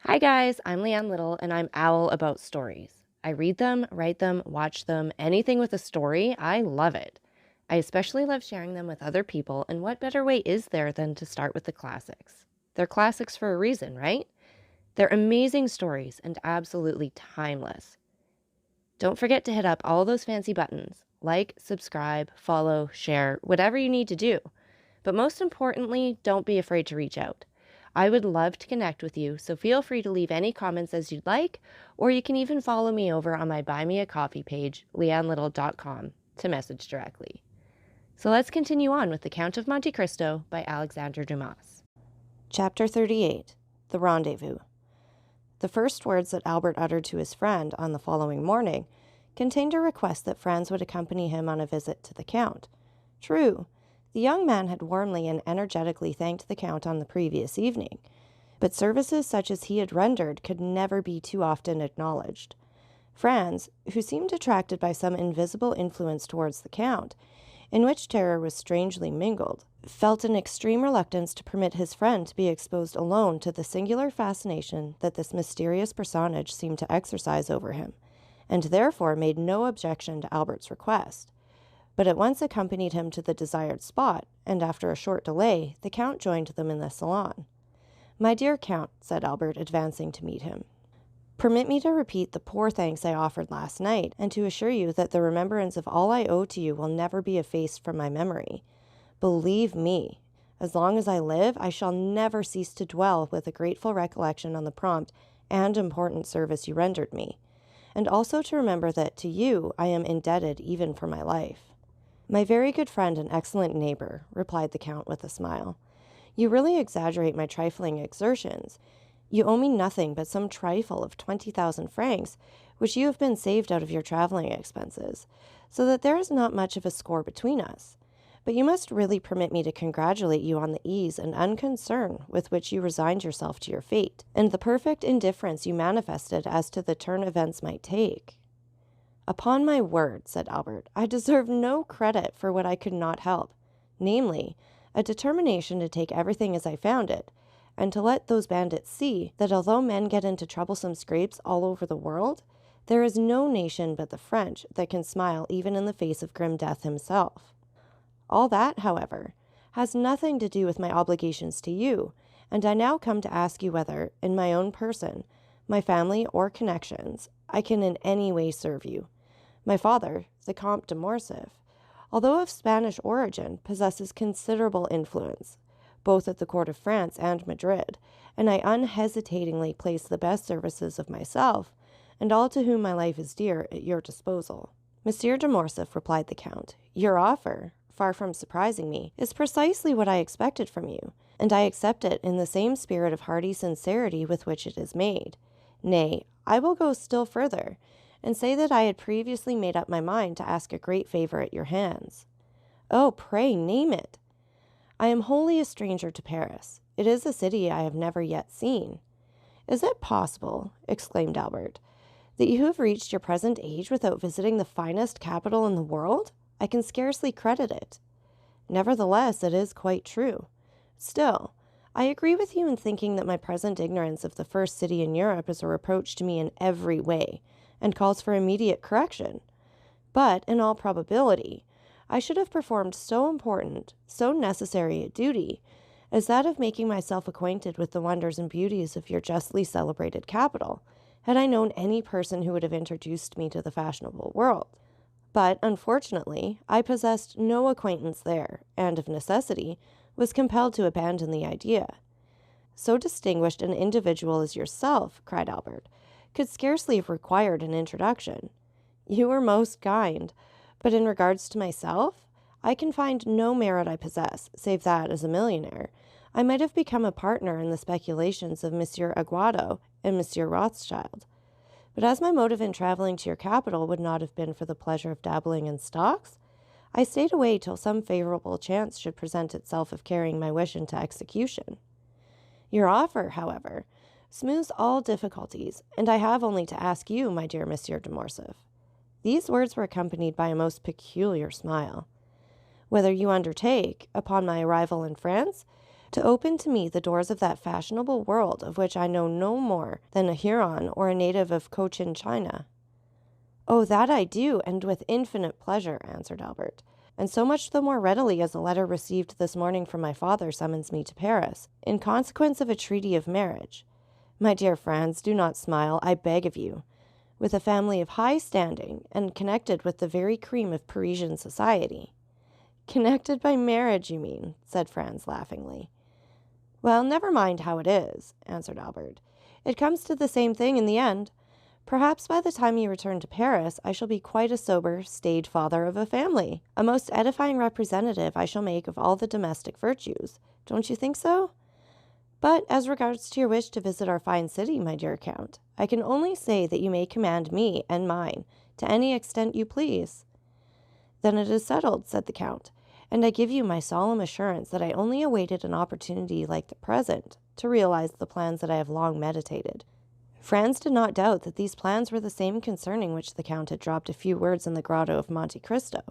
Hi guys, I'm Leanne Little and I'm owl about stories. I read them, write them, watch them, anything with a story, I love it. I especially love sharing them with other people, and what better way is there than to start with the classics? They're classics for a reason, right? They're amazing stories and absolutely timeless. Don't forget to hit up all those fancy buttons like, subscribe, follow, share, whatever you need to do. But most importantly, don't be afraid to reach out. I would love to connect with you, so feel free to leave any comments as you'd like, or you can even follow me over on my Buy Me a Coffee page, leannelittle.com, to message directly. So let's continue on with The Count of Monte Cristo by Alexandre Dumas. Chapter 38, The Rendezvous. The first words that Albert uttered to his friend on the following morning contained a request that Franz would accompany him on a visit to the Count. True, the young man had warmly and energetically thanked the Count on the previous evening, but services such as he had rendered could never be too often acknowledged. Franz, who seemed attracted by some invisible influence towards the Count, in which terror was strangely mingled, felt an extreme reluctance to permit his friend to be exposed alone to the singular fascination that this mysterious personage seemed to exercise over him, and therefore made no objection to Albert's request, but at once accompanied him to the desired spot, and after a short delay, the Count joined them in the salon. "My dear Count," said Albert, advancing to meet him, "permit me to repeat the poor thanks I offered last night, and to assure you that the remembrance of all I owe to you will never be effaced from my memory. Believe me, as long as I live, I shall never cease to dwell with a grateful recollection on the prompt and important service you rendered me, and also to remember that to you I am indebted even for my life." "My very good friend and excellent neighbor," replied the Count with a smile, "you really exaggerate my trifling exertions. You owe me nothing but some trifle of 20,000 francs, which you have been saved out of your traveling expenses, so that there is not much of a score between us. But you must really permit me to congratulate you on the ease and unconcern with which you resigned yourself to your fate, and the perfect indifference you manifested as to the turn events might take." "Upon my word," said Albert, "I deserve no credit for what I could not help, namely, a determination to take everything as I found it, and to let those bandits see that although men get into troublesome scrapes all over the world, there is no nation but the French that can smile even in the face of grim death himself. All that, however, has nothing to do with my obligations to you, and I now come to ask you whether, in my own person, my family, or connections, I can in any way serve you. My father, the Comte de Morcerf, although of Spanish origin, possesses considerable influence, both at the court of France and Madrid, and I unhesitatingly place the best services of myself, and all to whom my life is dear, at your disposal." "Monsieur de Morcerf," replied the Count, "your offer, far from surprising me, is precisely what I expected from you, and I accept it in the same spirit of hearty sincerity with which it is made. Nay, I will go still further, and say that I had previously made up my mind to ask a great favor at your hands." "Oh, pray name it." "I am wholly a stranger to Paris. It is a city I have never yet seen." "Is it possible," exclaimed Albert, "that you have reached your present age without visiting the finest capital in the world? I can scarcely credit it." "Nevertheless, it is quite true. Still, I agree with you in thinking that my present ignorance of the first city in Europe is a reproach to me in every way, and calls for immediate correction. But, in all probability, I should have performed so important, so necessary a duty, as that of making myself acquainted with the wonders and beauties of your justly celebrated capital, had I known any person who would have introduced me to the fashionable world. But, unfortunately, I possessed no acquaintance there, and, of necessity, was compelled to abandon the idea." "So distinguished an individual as yourself," cried Albert, "could scarcely have required an introduction." "You are most kind. But in regards to myself, I can find no merit I possess, save that, as a millionaire, I might have become a partner in the speculations of Monsieur Aguado and Monsieur Rothschild. But as my motive in traveling to your capital would not have been for the pleasure of dabbling in stocks, I stayed away till some favorable chance should present itself of carrying my wish into execution. Your offer, however, smooths all difficulties, and I have only to ask you, my dear Monsieur de Morcerf," these words were accompanied by a most peculiar smile, "whether you undertake, upon my arrival in France, to open to me the doors of that fashionable world of which I know no more than a Huron or a native of Cochin China." "Oh, that I do, and with infinite pleasure," answered Albert, "and so much the more readily as a letter received this morning from my father summons me to Paris, in consequence of a treaty of marriage. My dear Franz, do not smile, I beg of you. With a family of high standing, and connected with the very cream of Parisian society." "Connected by marriage, you mean," said Franz laughingly. "Well, never mind how it is," answered Albert. "It comes to the same thing in the end. Perhaps by the time you return to Paris, I shall be quite a sober, staid father of a family. A most edifying representative I shall make of all the domestic virtues. Don't you think so? But as regards to your wish to visit our fine city, my dear Count, I can only say that you may command me and mine to any extent you please." "Then it is settled," said the Count, "and I give you my solemn assurance that I only awaited an opportunity like the present to realize the plans that I have long meditated." Franz did not doubt that these plans were the same concerning which the Count had dropped a few words in the grotto of Monte Cristo,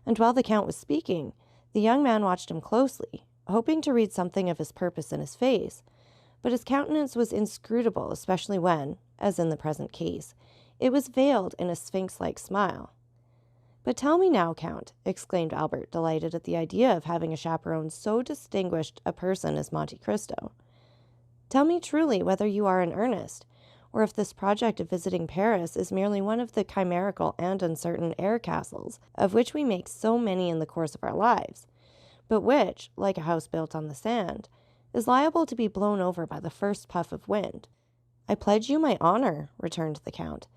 and while the Count was speaking, the young man watched him closely, hoping to read something of his purpose in his face, but his countenance was inscrutable, especially when, as in the present case, it was veiled in a sphinx-like smile. "But tell me now, Count," exclaimed Albert, delighted at the idea of having a chaperone so distinguished a person as Monte Cristo, "tell me truly whether you are in earnest, or if this project of visiting Paris is merely one of the chimerical and uncertain air castles of which we make so many in the course of our lives, but which, like a house built on the sand, is liable to be blown over by the first puff of wind." "I pledge you my honor," returned the Count,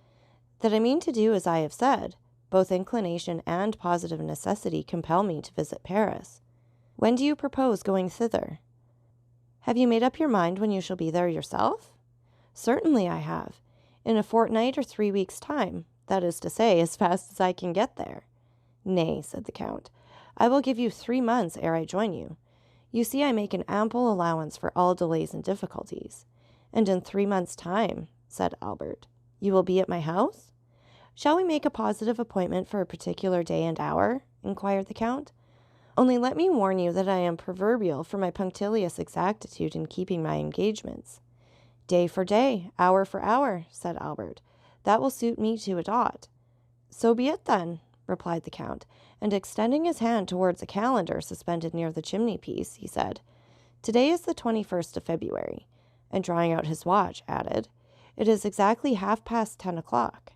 "that I mean to do as I have said. Both inclination and positive necessity compel me to visit Paris. When do you propose going thither?" "Have you made up your mind when you shall be there yourself?" "Certainly I have. In a fortnight or 3 weeks' time, that is to say, as fast as I can get there." "Nay," said the Count, "I will give you 3 months ere I join you. You see I make an ample allowance for all delays and difficulties. And in 3 months' time," said Albert, "you will be at my house?" "Shall we make a positive appointment for a particular day and hour?" inquired the Count. "Only let me warn you that I am proverbial for my punctilious exactitude in keeping my engagements." "Day for day, hour for hour," said Albert. "That will suit me to a dot." "So be it, then," replied the Count, and extending his hand towards a calendar suspended near the chimney-piece, he said, "Today is the 21st of February," and drawing out his watch, added, "It is exactly 10:30 o'clock.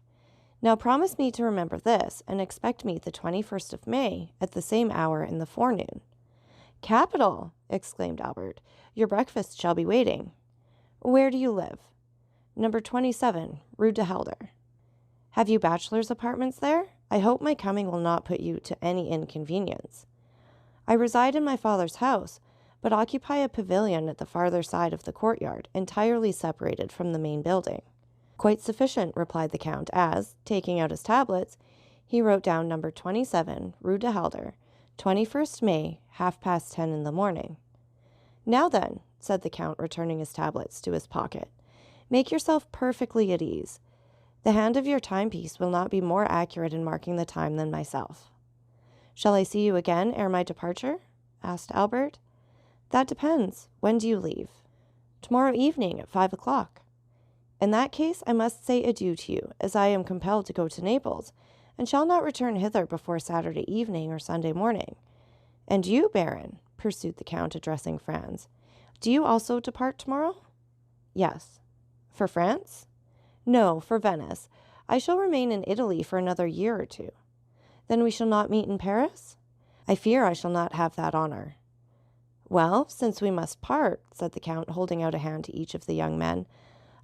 Now promise me to remember this, and expect me the 21st of May at the same hour in the forenoon." "Capital!" exclaimed Albert. "Your breakfast shall be waiting." "Where do you live?" "Number 27, Rue de Helder." "Have you bachelor's apartments there? I hope my coming will not put you to any inconvenience." "I reside in my father's house, but occupy a pavilion at the farther side of the courtyard, entirely separated from the main building." "Quite sufficient," replied the Count, as, taking out his tablets, he wrote down number 27, Rue de Helder, 21st May, 10:30 in the morning. "Now then," said the Count, returning his tablets to his pocket, "make yourself perfectly at ease. The hand of your timepiece will not be more accurate in marking the time than myself." "Shall I see you again ere my departure?" asked Albert. "That depends. When do you leave?" "Tomorrow evening at 5 o'clock." "In that case I must say adieu to you, as I am compelled to go to Naples, and shall not return hither before Saturday evening or Sunday morning. And you, Baron," pursued the Count, addressing Franz, "do you also depart tomorrow?" "Yes." "For France?" "No, for Venice. I shall remain in Italy for another year or 2. "Then we shall not meet in Paris?" "I fear I shall not have that honor." "Well, since we must part," said the Count, holding out a hand to each of the young men,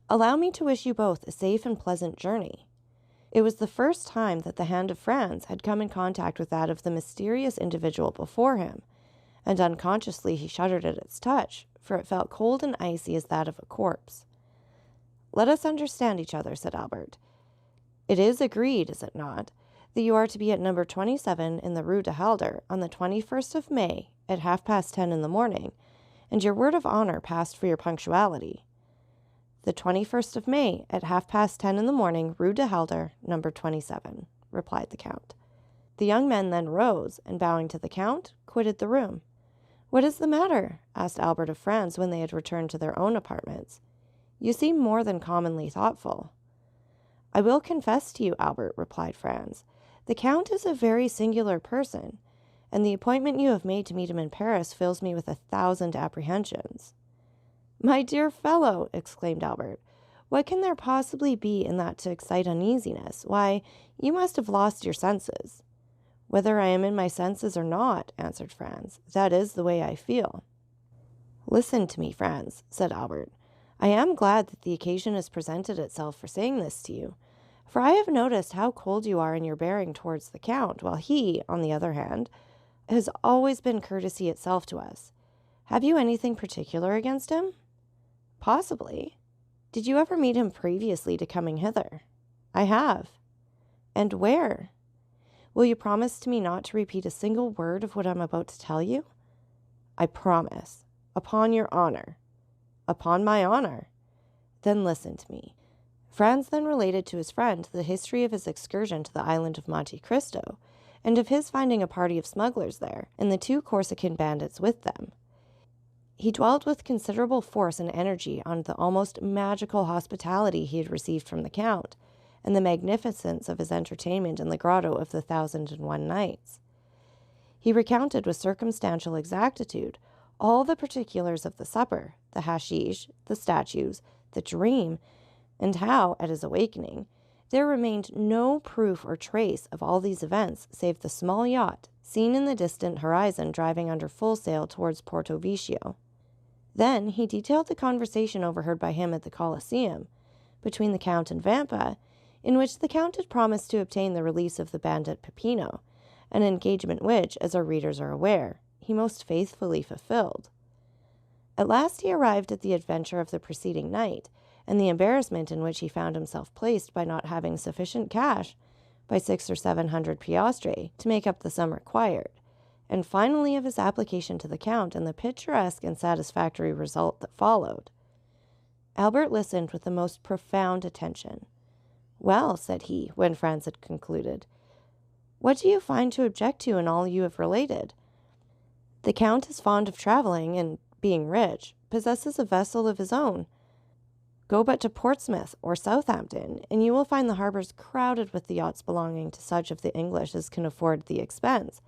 "allow me to wish you both a safe and pleasant journey." It was the first time that the hand of Franz had come in contact with that of the mysterious individual before him, and unconsciously he shuddered at its touch, for it felt cold and icy as that of a corpse. "Let us understand each other," said Albert. "It is agreed, is it not, that you are to be at number 27 in the Rue de Helder on the 21st of May at 10:30 in the morning, and your word of honor passed for your punctuality?" "The 21st of May at 10:30 in the morning, Rue de Helder, number 27, replied the Count. The young men then rose, and bowing to the Count, quitted the room. "What is the matter?" asked Albert of Franz when they had returned to their own apartments. "You seem more than commonly thoughtful." "I will confess to you, Albert," replied Franz, "the Count is a very singular person, and the appointment you have made to meet him in Paris fills me with 1,000 apprehensions." "My dear fellow," exclaimed Albert, "what can there possibly be in that to excite uneasiness? Why, you must have lost your senses." "Whether I am in my senses or not," answered Franz, "that is the way I feel." "Listen to me, Franz," said Albert. "I am glad that the occasion has presented itself for saying this to you, for I have noticed how cold you are in your bearing towards the Count, while he, on the other hand, has always been courtesy itself to us. Have you anything particular against him?" "Possibly. Did you ever meet him previously to coming hither?" "I have." "And where?" "Will you promise to me not to repeat a single word of what I'm about to tell you?" "I promise." "Upon your honor?" "Upon my honor." "Then listen to me." Franz then related to his friend the history of his excursion to the island of Monte Cristo, and of his finding a party of smugglers there, and the 2 Corsican bandits with them. He dwelt with considerable force and energy on the almost magical hospitality he had received from the Count, and the magnificence of his entertainment in the grotto of the 1,001 Nights. He recounted with circumstantial exactitude all the particulars of the supper, the hashish, the statues, the dream, and how, at his awakening, there remained no proof or trace of all these events save the small yacht seen in the distant horizon driving under full sail towards Porto Vecchio. Then he detailed the conversation overheard by him at the Colosseum, between the Count and Vampa, in which the Count had promised to obtain the release of the bandit Peppino, an engagement which, as our readers are aware, he most faithfully fulfilled. At last he arrived at the adventure of the preceding night, and the embarrassment in which he found himself placed by not having sufficient cash, by 600 or 700 piastres, to make up the sum required, and finally of his application to the Count and the picturesque and satisfactory result that followed. Albert listened with the most profound attention. "Well," said he, when Franz had concluded, "what do you find to object to in all you have related?" "The Count is fond of traveling, and, being rich, possesses a vessel of his own. Go but to Portsmouth or Southampton, and you will find the harbors crowded with the yachts belonging to such of the English as can afford the expense,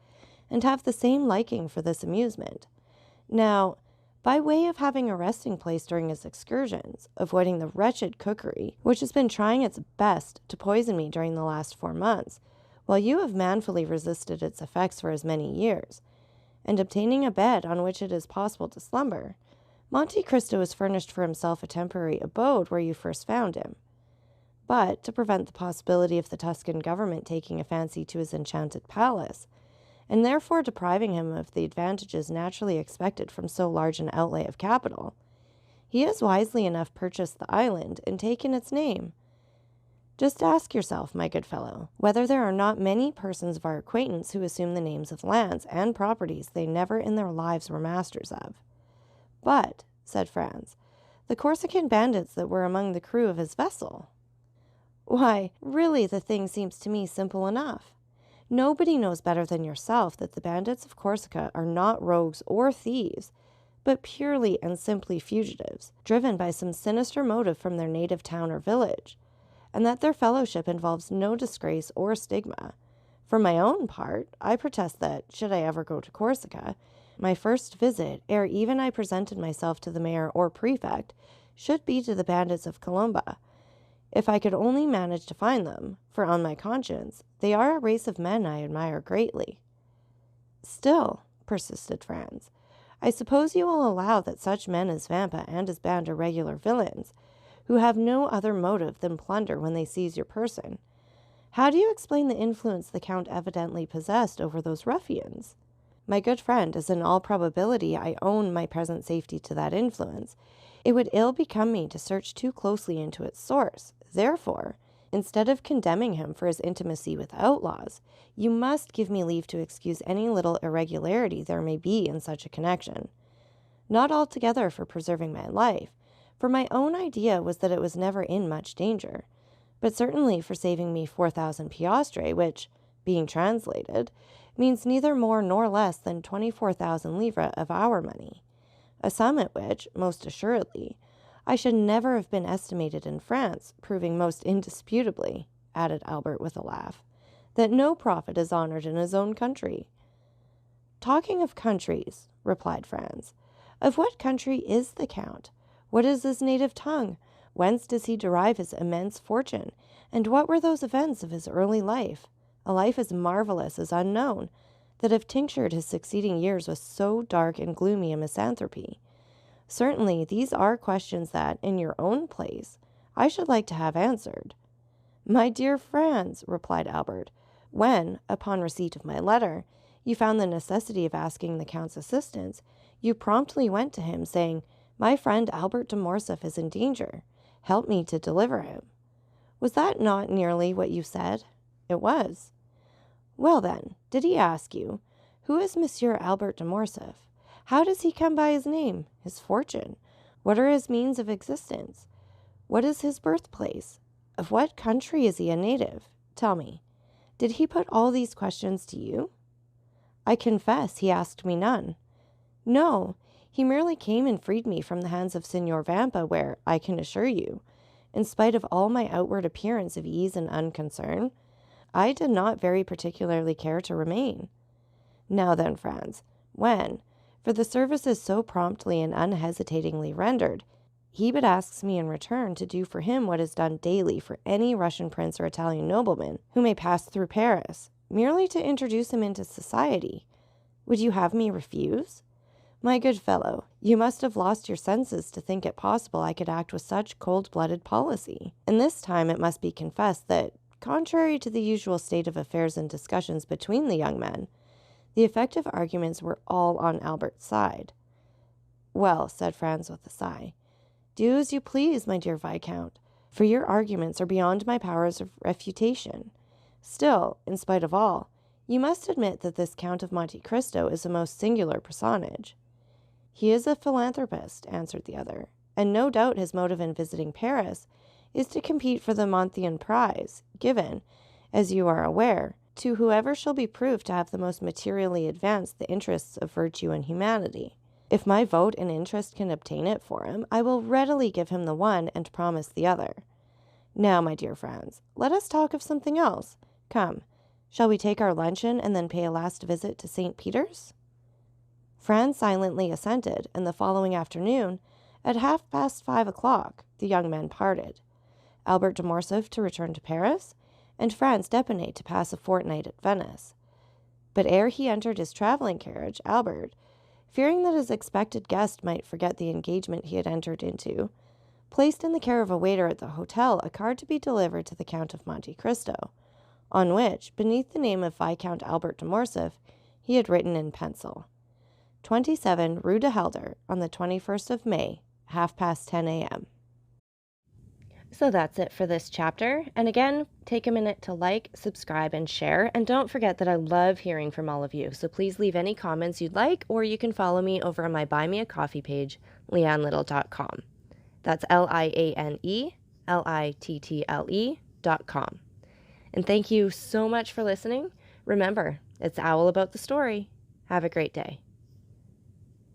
and have the same liking for this amusement. Now, by way of having a resting place during his excursions, avoiding the wretched cookery, which has been trying its best to poison me during the last 4 months, while you have manfully resisted its effects for as many years, and obtaining a bed on which it is possible to slumber, Monte Cristo has furnished for himself a temporary abode where you first found him. But, to prevent the possibility of the Tuscan government taking a fancy to his enchanted palace, and therefore depriving him of the advantages naturally expected from so large an outlay of capital, he has wisely enough purchased the island and taken its name. Just ask yourself, my good fellow, whether there are not many persons of our acquaintance who assume the names of lands and properties they never in their lives were masters of." "But," said Franz, "the Corsican bandits that were among the crew of his vessel?" "Why, really the thing seems to me simple enough. Nobody knows better than yourself that the bandits of Corsica are not rogues or thieves, but purely and simply fugitives, driven by some sinister motive from their native town or village, and that their fellowship involves no disgrace or stigma. For my own part, I protest that, should I ever go to Corsica, my first visit, ere even I presented myself to the mayor or prefect, should be to the bandits of Colomba, if I could only manage to find them, for on my conscience, they are a race of men I admire greatly." "Still," persisted Franz, "I suppose you will allow that such men as Vampa and his band are regular villains, who have no other motive than plunder when they seize your person. How do you explain the influence the Count evidently possessed over those ruffians?" "My good friend, as in all probability I own my present safety to that influence, it would ill become me to search too closely into its source. Therefore, instead of condemning him for his intimacy with outlaws, you must give me leave to excuse any little irregularity there may be in such a connection. Not altogether for preserving my life, for my own idea was that it was never in much danger, but certainly for saving me 4,000 piastres, which, being translated, means neither more nor less than 24,000 livres of our money, a sum at which, most assuredly, I should never have been estimated in France, proving most indisputably, added Albert with a laugh, that no prophet is honored in his own country. Talking of countries, replied Franz, of what country is the Count? What is his native tongue? Whence does he derive his immense fortune? And what were those events of his early life? A life as marvelous as unknown, that have tinctured his succeeding years with so dark and gloomy a misanthropy. Certainly, these are questions that, in your own place, I should like to have answered. My dear Franz, replied Albert, when, upon receipt of my letter, you found the necessity of asking the Count's assistance, you promptly went to him, saying, my friend Albert de Morcerf is in danger. Help me to deliver him. Was that not nearly what you said? It was. Well, then, did he ask you, who is Monsieur Albert de Morcerf? How does he come by his name, his fortune? What are his means of existence? What is his birthplace? Of what country is he a native? Tell me, did he put all these questions to you? I confess he asked me none. No, he merely came and freed me from the hands of Signor Vampa, where, I can assure you, in spite of all my outward appearance of ease and unconcern, I did not very particularly care to remain. Now then, Franz, when, for the services so promptly and unhesitatingly rendered, he but asks me in return to do for him what is done daily for any Russian prince or Italian nobleman who may pass through Paris, merely to introduce him into society, would you have me refuse? My good fellow, you must have lost your senses to think it possible I could act with such cold-blooded policy. And this time it must be confessed that, contrary to the usual state of affairs and discussions between the young men, the effective arguments were all on Albert's side. Well, said Franz with a sigh, do as you please, my dear Viscount, for your arguments are beyond my powers of refutation. Still, in spite of all, you must admit that this Count of Monte Cristo is a most singular personage. He is a philanthropist, answered the other, and no doubt his motive in visiting Paris is to compete for the Monthyon prize, given, as you are aware, to whoever shall be proved to have the most materially advanced the interests of virtue and humanity. If my vote and interest can obtain it for him, I will readily give him the one and promise the other. Now, my dear Franz, let us talk of something else. Come, shall we take our luncheon and then pay a last visit to St. Peter's? Franz silently assented, and the following afternoon, at 5:30, the young men parted. Albert de Morcerf to return to Paris, and Franz d'Epinay to pass a fortnight at Venice. But ere he entered his travelling carriage, Albert, fearing that his expected guest might forget the engagement he had entered into, placed in the care of a waiter at the hotel a card to be delivered to the Count of Monte Cristo, on which, beneath the name of Viscount Albert de Morcerf, he had written in pencil, 27 Rue de Helder, on the 21st of May, 10:30 a.m. So that's it for this chapter. And again, take a minute to like, subscribe, and share. And don't forget that I love hearing from all of you. So please leave any comments you'd like, or you can follow me over on my Buy Me a Coffee page, leannelittle.com. That's LIANELITTLE.com. And thank you so much for listening. Remember, it's Owl About the Story. Have a great day.